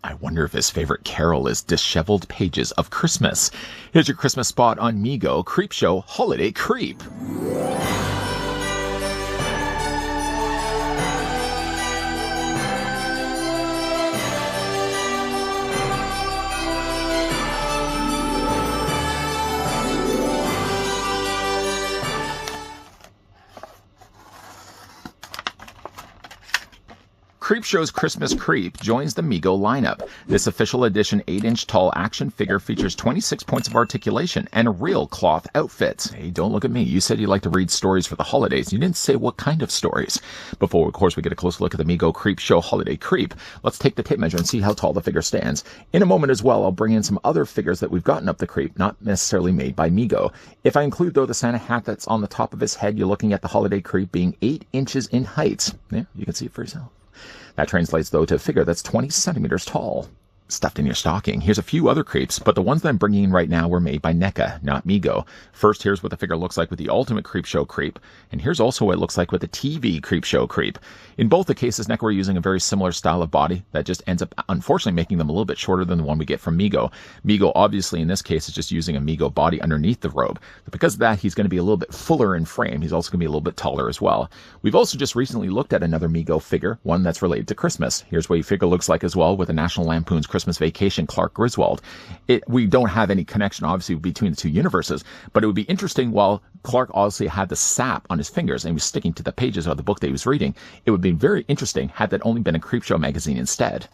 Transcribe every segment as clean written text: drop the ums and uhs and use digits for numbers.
I wonder if his favorite carol is Disheveled Pages of Christmas. Here's your Christmas spot on MEGO Creepshow Holiday Creep. Creepshow's Christmas Creep joins the MEGO lineup. This official edition 8-inch tall action figure features 26 points of articulation and a real cloth outfit. Hey, don't look at me. You said you like to read stories for the holidays. You didn't say what kind of stories. Before, of course, we get a closer look at the MEGO Creepshow Holiday Creep, let's take the tape measure and see how tall the figure stands. In a moment as well, I'll bring in some other figures that we've gotten up the creep, not necessarily made by MEGO. If I include, though, the Santa hat that's on the top of his head, you're looking at the Holiday Creep being 8 inches in height. Yeah, you can see it for yourself. That translates, though, to a figure that's 20 centimeters tall. Stuffed in your stocking. Here's a few other creeps, but the ones that I'm bringing in right now were made by NECA, not MEGO. First, here's what the figure looks like with the Ultimate Creepshow Creep, and here's also what it looks like with the TV Creepshow Creep. In both the cases, NECA were using a very similar style of body that just ends up, unfortunately, making them a little bit shorter than the one we get from MEGO. MEGO, obviously, in this case, is just using a MEGO body underneath the robe, but because of that, he's going to be a little bit fuller in frame. He's also going to be a little bit taller as well. We've also just recently looked at another MEGO figure, one that's related to Christmas. Here's what your figure looks like as well with the National Lampoon's Christmas Vacation Clark Griswold. We don't have any connection, obviously, between the two universes, but it would be interesting while Clark obviously had the sap on his fingers and he was sticking to the pages of the book that he was reading. It would be very interesting had that only been a Creepshow magazine instead.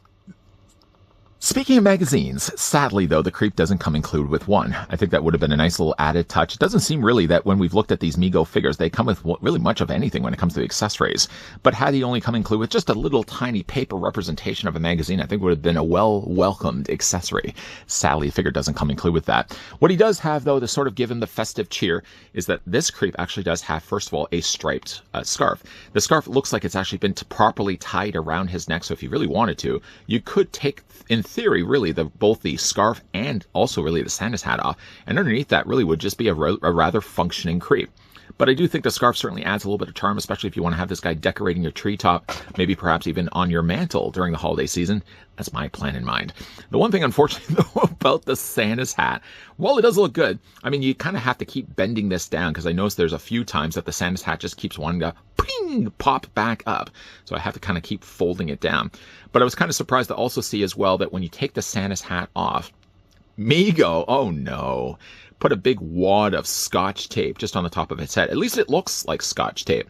Speaking of magazines, sadly, though, the Creep doesn't come included with one. I think that would have been a nice little added touch. It doesn't seem really that when we've looked at these MEGO figures, they come with really much of anything when it comes to accessories. But had he only come included with just a little tiny paper representation of a magazine, I think would have been a well-welcomed accessory. Sadly, the figure doesn't come included with that. What he does have, though, to sort of give him the festive cheer, is that this Creep actually does have, first of all, a striped scarf. The scarf looks like it's actually been properly tied around his neck, so if you really wanted to, you could take, in theory, really, both the scarf and also really the Santa's hat off, and underneath that really would just be a rather functioning Creep. But I do think the scarf certainly adds a little bit of charm, especially if you want to have this guy decorating your treetop, maybe perhaps even on your mantle during the holiday season. That's my plan in mind. The one thing, unfortunately, though, about the Santa's hat, while it does look good, I mean, you kind of have to keep bending this down, because I noticed there's a few times that the Santa's hat just keeps wanting to ping, pop back up. So I have to kind of keep folding it down. But I was kind of surprised to also see as well that when you take the Santa's hat off, MEGO, oh no, put a big wad of Scotch tape just on the top of its head. At least it looks like Scotch tape.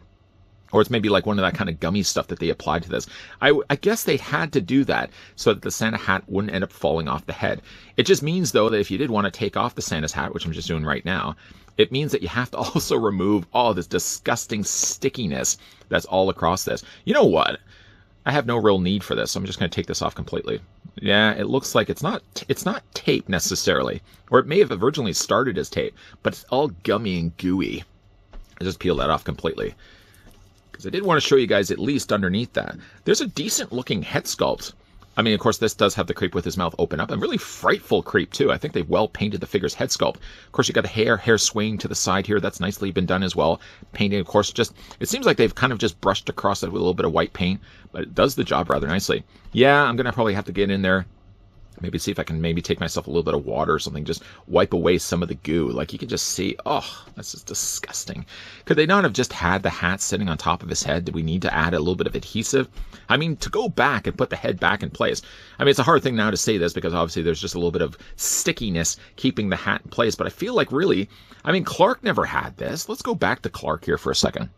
Or it's maybe like one of that kind of gummy stuff that they applied to this. I guess they had to do that so that the Santa hat wouldn't end up falling off the head. It just means, though, that if you did want to take off the Santa's hat, which I'm just doing right now, it means that you have to also remove all this disgusting stickiness that's all across this. You know what? I have no real need for this, so I'm just going to take this off completely. Yeah, it looks like it's not tape necessarily, or it may have originally started as tape, but it's all gummy and gooey. I just peel that off completely, because I did want to show you guys at least underneath that. There's a decent looking head sculpt. I mean, of course, this does have the Creep with his mouth open up, and really frightful Creep, too. I think they've well painted the figure's head sculpt. Of course, you got the hair swaying to the side here. That's nicely been done as well. Painting, of course, it seems like they've kind of just brushed across it with a little bit of white paint, but it does the job rather nicely. Yeah, I'm going to probably have to get in there, maybe see if I can maybe take myself a little bit of water or something, just wipe away some of the goo. Like, you can just see, oh, that's just disgusting. Could they not have just had the hat sitting on top of his head? Did we need to add a little bit of adhesive? I mean, to go back and put the head back in place. I mean, it's a hard thing now to say this because obviously there's just a little bit of stickiness keeping the hat in place. But I feel like really, I mean, Clark never had this. Let's go back to Clark here for a second.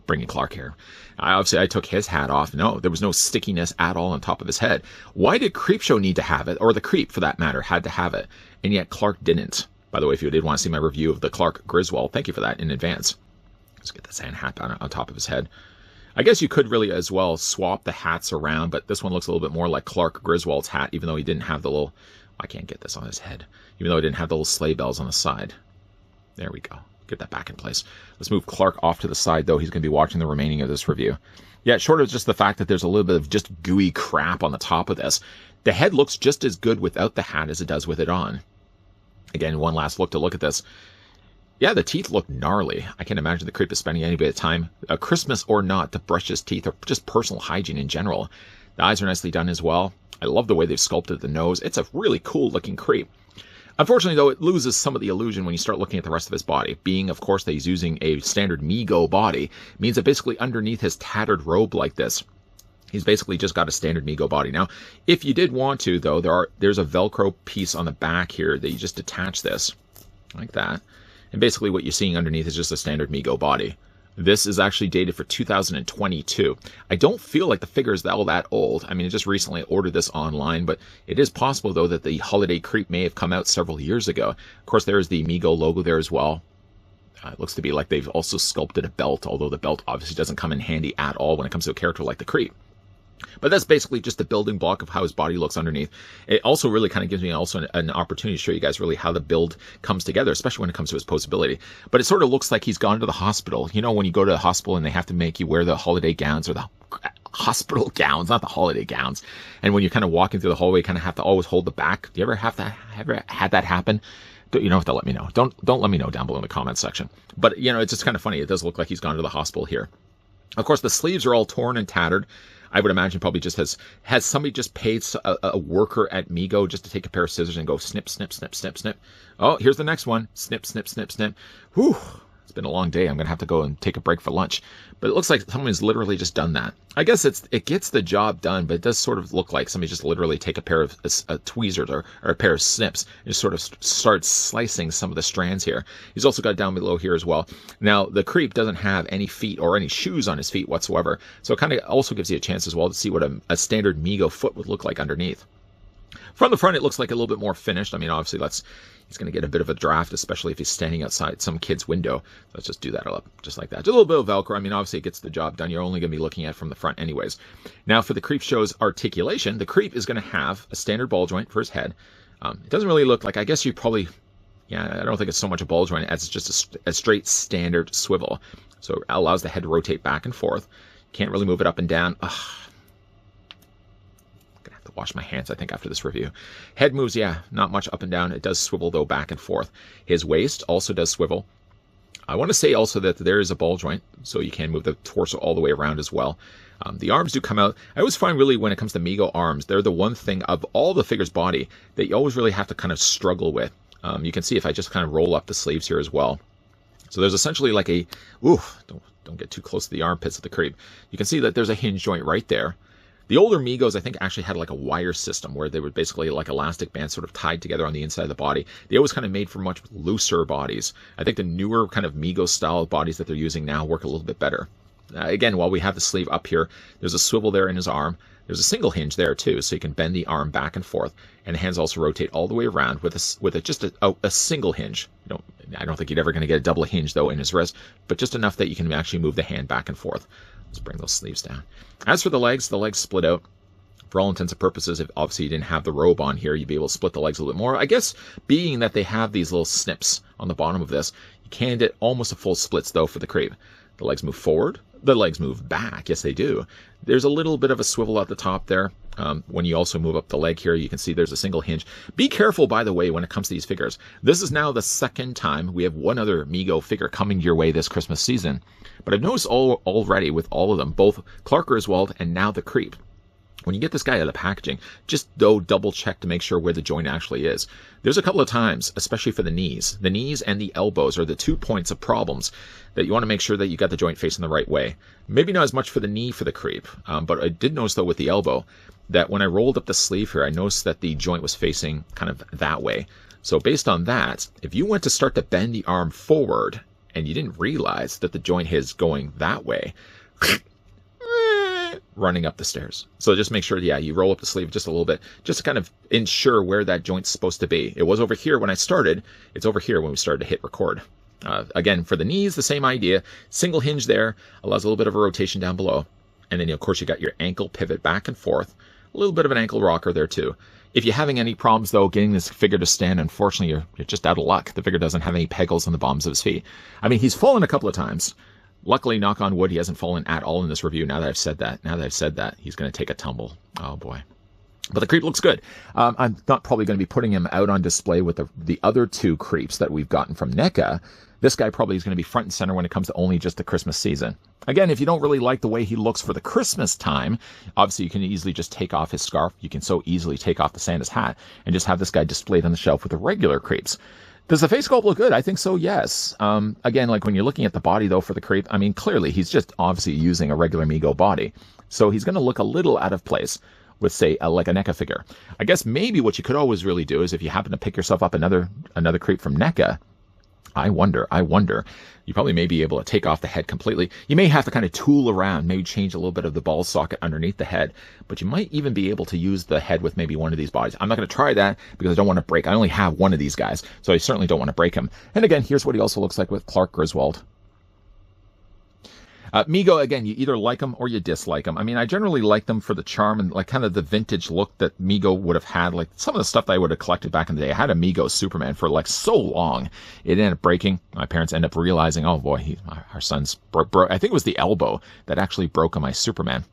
Bringing Clark here. Obviously, I took his hat off. No, there was no stickiness at all on top of his head. Why did Creepshow need to have it, or the Creep, for that matter, had to have it, and yet Clark didn't? By the way, if you did want to see my review of the Clark Griswold, thank you for that in advance. Let's get the Santa hat on top of his head. I guess you could really as well swap the hats around, but this one looks a little bit more like Clark Griswold's hat, even though he didn't have the little... I can't get this on his head. Even though he didn't have the little sleigh bells on the side. There we go. Get that back in place. Let's move Clark off to the side, though. He's going to be watching the remaining of this review. Yeah, short of just the fact that there's a little bit of just gooey crap on the top of this, the head looks just as good without the hat as it does with it on. Again, one last look at this. Yeah, the teeth look gnarly. I can't imagine the Creep is spending any bit of time, Christmas or not, to brush his teeth, or just personal hygiene in general. The eyes are nicely done as well. I love the way they've sculpted the nose. It's a really cool looking creep. Unfortunately, though, it loses some of the illusion when you start looking at the rest of his body. Being, of course, that he's using a standard MEGO body means that basically underneath his tattered robe like this, he's basically just got a standard MEGO body. Now, if you did want to, though, there's a Velcro piece on the back here that you just detach this like that. And basically what you're seeing underneath is just a standard MEGO body. This is actually dated for 2022. I don't feel like the figure is all that old. I mean, I just recently ordered this online, but it is possible, though, that the holiday creep may have come out several years ago. Of course, there is the MEGO logo there as well. It looks to be like they've also sculpted a belt, although the belt obviously doesn't come in handy at all when it comes to a character like the creep. But that's basically just the building block of how his body looks underneath. It also really kind of gives me also an opportunity to show you guys really how the build comes together, especially when it comes to his posability. But it sort of looks like he's gone to the hospital. You know, when you go to the hospital and they have to make you wear the holiday gowns, or the hospital gowns, not the holiday gowns. And when you're kind of walking through the hallway, you kind of have to always hold the back. Do you ever have that? Ever had that happen? You don't have to let me know. Don't let me know down below in the comments section. But, you know, it's just kind of funny. It does look like he's gone to the hospital here. Of course, the sleeves are all torn and tattered. I would imagine probably just has somebody just paid a worker at MEGO just to take a pair of scissors and go snip, snip, snip, snip, snip. Oh, here's the next one. Snip, snip, snip, snip. Whew. It's been a long day. I'm going to have to go and take a break for lunch. But it looks like someone's literally just done that. I guess it gets the job done, but it does sort of look like somebody just literally take a pair of tweezers or a pair of snips and just sort of start slicing some of the strands here. He's also got down below here as well. Now, the creep doesn't have any feet or any shoes on his feet whatsoever. So it kind of also gives you a chance as well to see what a standard MEGO foot would look like underneath. From the front, it looks like a little bit more finished. I mean, obviously, he's going to get a bit of a draft, especially if he's standing outside some kid's window. Let's just do that up, just like that. Just a little bit of Velcro. I mean, obviously, it gets the job done. You're only going to be looking at it from the front anyways. Now, for the Creepshow's articulation, the creep is going to have a standard ball joint for his head. It doesn't really look like, I guess you probably, yeah, I don't think it's so much a ball joint as it's just a straight standard swivel. So it allows the head to rotate back and forth. Can't really move it up and down. To wash my hands, I think, after this review. Head moves, yeah, not much up and down. It does swivel, though, back and forth. His waist also does swivel. I want to say also that there is a ball joint, so you can move the torso all the way around as well. The arms do come out. I always find, really, when it comes to MEGO arms, they're the one thing of all the figure's body that you always really have to kind of struggle with. You can see if I just kind of roll up the sleeves here as well. So there's essentially like a, don't get too close to the armpits of the creep. You can see that there's a hinge joint right there. The older MEGOs, I think, actually had like a wire system where they were basically like elastic bands sort of tied together on the inside of the body. They always kind of made for much looser bodies. I think the newer kind of MEGO style bodies that they're using now work a little bit better. Again, while we have the sleeve up here, there's a swivel there in his arm. There's a single hinge there too, so you can bend the arm back and forth, and the hands also rotate all the way around with just a single hinge. I don't think you're ever going to get a double hinge though in his wrist, but just enough that you can actually move the hand back and forth. Let's bring those sleeves down. As for the legs split out. For all intents and purposes, if obviously you didn't have the robe on here, you'd be able to split the legs a little bit more. I guess being that they have these little snips on the bottom of this, you can get almost a full splits though for the creep. The legs move forward. The legs move back. Yes, they do. There's a little bit of a swivel at the top there. When you also move up the leg here, you can see there's a single hinge. Be careful, by the way, when it comes to these figures. This is now the second time we have one other MEGO figure coming your way this Christmas season. But I've noticed already with all of them, both Clark Griswold and now the creep, when you get this guy out of the packaging, just double check to make sure where the joint actually is. There's a couple of times, especially for the knees. The knees and the elbows are the 2 points of problems that you want to make sure that you got the joint facing the right way. Maybe not as much for the knee for the creep, but I did notice though with the elbow that when I rolled up the sleeve here, I noticed that the joint was facing kind of that way. So based on that, if you went to start to bend the arm forward and you didn't realize that the joint is going that way, running up the stairs. So just make sure, yeah, you roll up the sleeve just a little bit, just to kind of ensure where that joint's supposed to be. It was over here when I started. It's over here when we started to hit record. Again, for the knees, the same idea. Single hinge there allows a little bit of a rotation down below. And then, of course, you got your ankle pivot back and forth. A little bit of an ankle rocker there, too. If you're having any problems, though, getting this figure to stand, unfortunately, you're just out of luck. The figure doesn't have any pegals on the bottoms of his feet. I mean, he's fallen a couple of times. Luckily, knock on wood, he hasn't fallen at all in this review. Now that I've said that, he's going to take a tumble. Oh, boy. But the creep looks good. I'm not probably going to be putting him out on display with the other two creeps that we've gotten from NECA. This guy probably is going to be front and center when it comes to only just the Christmas season. Again, if you don't really like the way he looks for the Christmas time, obviously you can easily just take off his scarf. You can so easily take off the Santa's hat and just have this guy displayed on the shelf with the regular creeps. Does the face sculpt look good? I think so, yes. Again, like when you're looking at the body, though, for the creep, I mean, clearly he's just obviously using a regular MEGO body. So he's going to look a little out of place with, say, like a NECA figure. I guess maybe what you could always really do is if you happen to pick yourself up another creep from NECA, I wonder, you probably may be able to take off the head completely. You may have to kind of tool around, maybe change a little bit of the ball socket underneath the head, but you might even be able to use the head with maybe one of these bodies. I'm not going to try that because I don't want to break. I only have one of these guys, so I certainly don't want to break him. And again, here's what he also looks like with Clark Griswold. MEGO, again, you either like them or you dislike them. I mean, I generally like them for the charm and like kind of the vintage look that MEGO would have had. Like some of the stuff that I would have collected back in the day. I had a MEGO Superman for like so long. It ended up breaking. My parents ended up realizing, oh boy, our son's broke. I think it was the elbow that actually broke on my Superman.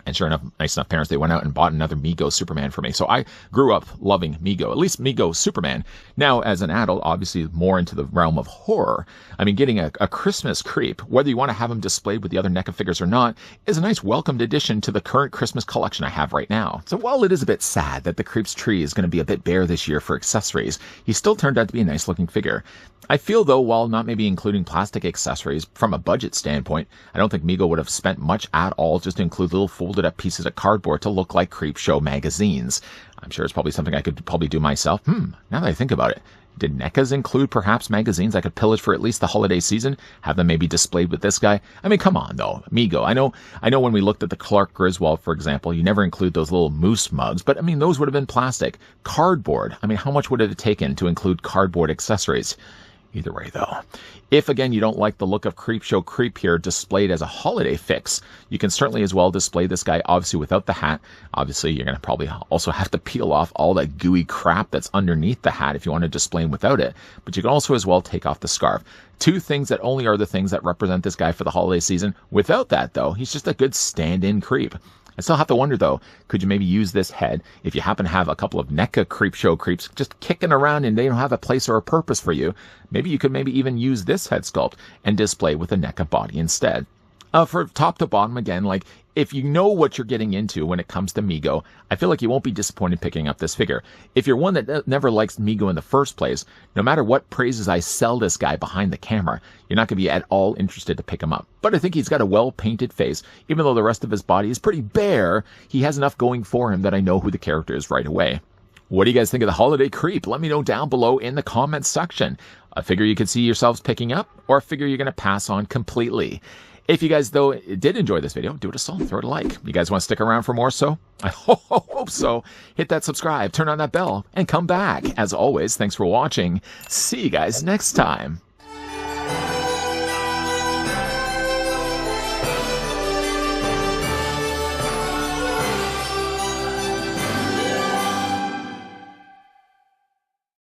And sure enough, nice enough parents, they went out and bought another MEGO Superman for me. So I grew up loving MEGO, at least MEGO Superman. Now, as an adult, obviously more into the realm of horror. I mean, getting a Christmas creep, whether you want to have them displayed with the other NECA figures or not, is a nice welcomed addition to the current Christmas collection I have right now. So while it is a bit sad that the creep's tree is going to be a bit bare this year for accessories, he still turned out to be a nice looking figure. I feel, though, while not maybe including plastic accessories, from a budget standpoint, I don't think MEGO would have spent much at all just to include little folded up pieces of cardboard to look like Creepshow magazines. I'm sure it's probably something I could probably do myself. Now that I think about it. Did NECAs include perhaps magazines I could pillage for at least the holiday season? Have them maybe displayed with this guy? I mean, come on, though. MEGO. I know when we looked at the Clark Griswold, for example, you never include those little moose mugs, but I mean, those would have been plastic. Cardboard. I mean, how much would it have taken to include cardboard accessories? Either way, though, if, again, you don't like the look of Creepshow Creep here displayed as a holiday fix, you can certainly as well display this guy, obviously, without the hat. Obviously, you're going to probably also have to peel off all that gooey crap that's underneath the hat if you want to display him without it. But you can also as well take off the scarf. Two things that only are the things that represent this guy for the holiday season. Without that, though, he's just a good stand-in creep. I still have to wonder, though, could you maybe use this head if you happen to have a couple of NECA Creepshow creeps just kicking around and they don't have a place or a purpose for you? Maybe you could maybe even use this head sculpt and display with a NECA body instead. For top to bottom, again, like, if you know what you're getting into when it comes to MEGO, I feel like you won't be disappointed picking up this figure. If you're one that never likes MEGO in the first place, no matter what praises I sell this guy behind the camera, you're not going to be at all interested to pick him up. But I think he's got a well-painted face. Even though the rest of his body is pretty bare, he has enough going for him that I know who the character is right away. What do you guys think of the holiday creep? Let me know down below in the comments section. A figure you could see yourselves picking up, or a figure you're going to pass on completely? If you guys, though, did enjoy this video, do it a solid, throw it a like. You guys want to stick around for more so? I hope so. Hit that subscribe, turn on that bell, and come back. As always, thanks for watching. See you guys next time.